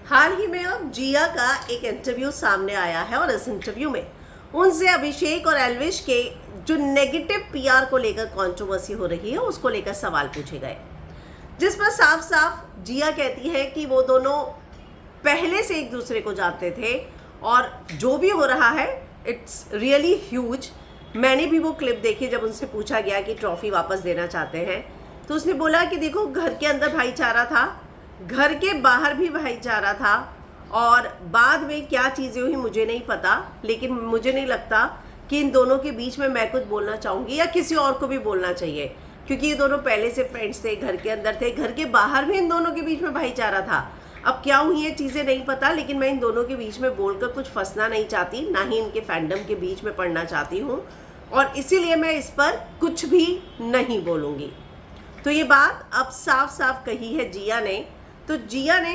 हाल ही में अब जिया का एक इंटरव्यू सामने आया है और इस इंटरव्यू में उनसे अभिषेक और एल्विश के जो नेगेटिव पीआर को लेकर कंट्रोवर्सी हो रही है उसको लेकर सवाल पूछे गए, जिस पर साफ साफ जिया कहती है कि वो दोनों पहले से एक दूसरे को जानते थे और जो भी हो रहा है इट्स रियली ह्यूज। मैंने भी वो क्लिप देखी जब उनसे पूछा गया कि ट्रॉफी वापस देना चाहते हैं, तो उसने बोला कि देखो घर के अंदर भाईचारा था, घर के बाहर भी भाईचारा था और बाद में क्या चीज़ें हुई मुझे नहीं पता, लेकिन मुझे नहीं लगता कि इन दोनों के बीच में मैं कुछ बोलना चाहूँगी या किसी और को भी बोलना चाहिए, क्योंकि ये दोनों पहले से फ्रेंड्स थे, घर के अंदर थे, घर के बाहर भी इन दोनों के बीच में भाईचारा था। अब क्या हुई ये चीज़ें नहीं पता, लेकिन मैं इन दोनों के बीच में बोलकर कुछ फंसना नहीं चाहती, ना ही इनके फैंडम के बीच में पड़ना चाहती हूँ और इसीलिए मैं इस पर कुछ भी नहीं बोलूँगी। तो ये बात अब साफ साफ कही है जिया ने। तो जिया ने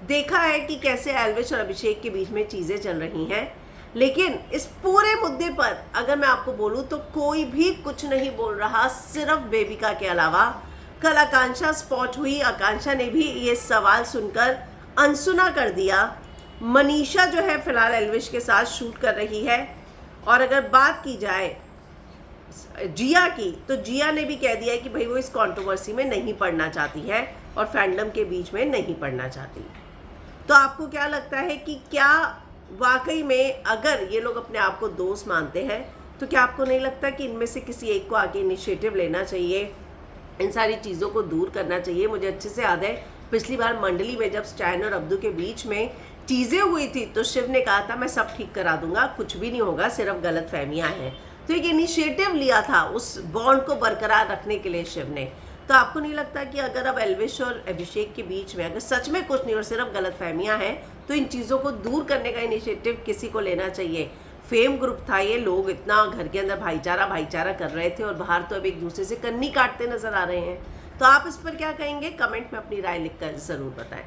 देखा है कि कैसे एल्विश और अभिषेक के बीच में चीज़ें चल रही हैं, लेकिन इस पूरे मुद्दे पर अगर मैं आपको बोलूं तो कोई भी कुछ नहीं बोल रहा, सिर्फ बेबिका के अलावा। कल आकांक्षा स्पॉट हुई, आकांक्षा ने भी ये सवाल सुनकर अनसुना कर दिया। मनीषा जो है फिलहाल एल्विश के साथ शूट कर रही है और अगर बात की जाए जिया की तो जिया ने भी कह दिया है कि भाई वो इस कंट्रोवर्सी में नहीं पढ़ना चाहती है और फैंडम के बीच में नहीं पढ़ना चाहती। तो आपको क्या लगता है कि क्या वाकई में अगर ये लोग अपने आप को दोस्त मानते हैं तो क्या आपको नहीं लगता कि इनमें से किसी एक को आगे इनिशिएटिव लेना चाहिए, इन सारी चीज़ों को दूर करना चाहिए? मुझे अच्छे से याद है पिछली बार मंडली में जब स्टैन और अब्दू के बीच में चीज़ें हुई थी तो शिव ने कहा था मैं सब ठीक करा दूंगा, कुछ भी नहीं होगा, सिर्फ गलत फहमियाँ हैं। तो एक इनिशिएटिव लिया था उस बॉन्ड को बरकरार रखने के लिए शिव ने। तो आपको नहीं लगता कि अगर अब एल्विश और अभिषेक के बीच में अगर सच में कुछ नहीं और सिर्फ गलतफहमियां हैं तो इन चीज़ों को दूर करने का इनिशिएटिव किसी को लेना चाहिए? फेम ग्रुप था ये, लोग इतना घर के अंदर भाईचारा कर रहे थे और बाहर तो अब एक दूसरे से कन्नी काटते नजर आ रहे हैं। तो आप इस पर क्या कहेंगे? कमेंट में अपनी राय लिखकर ज़रूर बताएं।